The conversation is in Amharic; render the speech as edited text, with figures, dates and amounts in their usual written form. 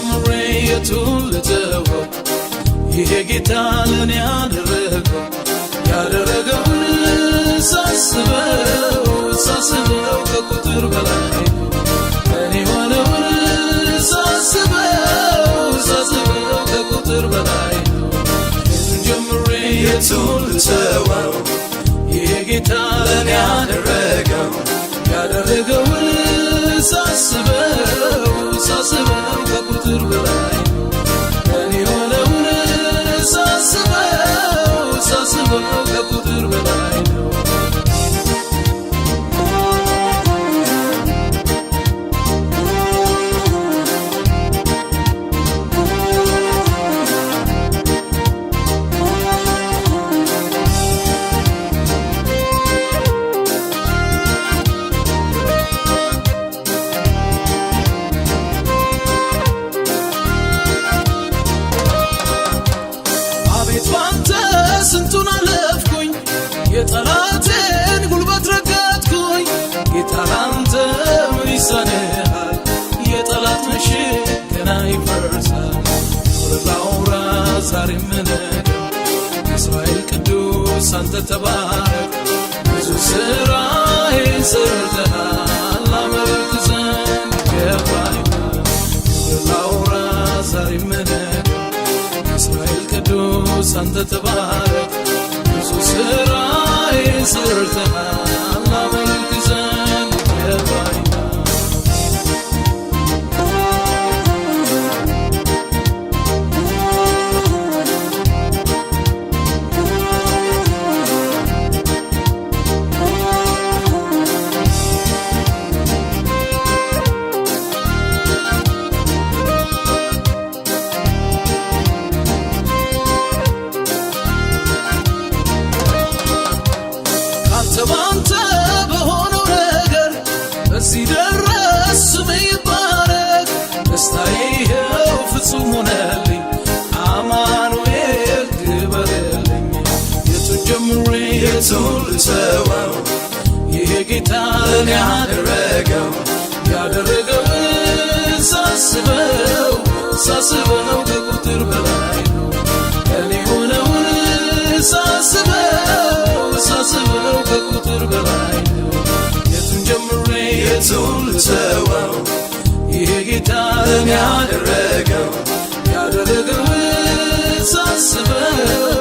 ጀምሬ የቱን ልተወው ይሄ ጌታ ለኔ ያደረገውን ሳስበው ከቁጥር በላይ እኔ ሆነውን ሳስበው ከቁጥር በላይ ጀምሬ የቱን ልተወው ይሄ ጌታ ለኔ ያደረገውን ሳስበው ከቁጥር በላይ እኔ ሆነውን ሳስበው ከቁጥር በላይ ነው። ስንቱን አለፍኩኝ የጠላቴን ጉልበት ረገጥኩኝ ጌታ ላንተ ምን ይሳንሃል የጠላት ምሽግ ገና ይፈርሳል ላውራ ዛሬ ምነገው እስራኤል ቅዱስ አንተ ተባረክ ብዙ ሥራዬን ሰርተሃል ላመልክ ዘንድ ይገባኛል ላውራ ዛሬ ምነገው እስራኤል ቅዱስ አንተ ተባረክ ብዙ ሥራዬን ሰርተሃል ላመልክ ዘንድ ይገባኛል ባንተ በሆነው ነገር በዚህ ደረስ ስሜ ይባረክ ደስታዬ ይኸው ፍጹም ሆነልኝ አማኑኤል ክበርልኝ የቱን ጀምሬ የቱን ልተወው ይሄ ጌታ ለኔ ያደረገውን ሳስበው ከቁጥር በላይ ነው እኔ ሆነውን ሳስበው ከቁጥር በላይ ነው የቱን ጀምሬ የቱን ልተወው ይሄ ጌታ ለኔ ያደረገውን ሳስበው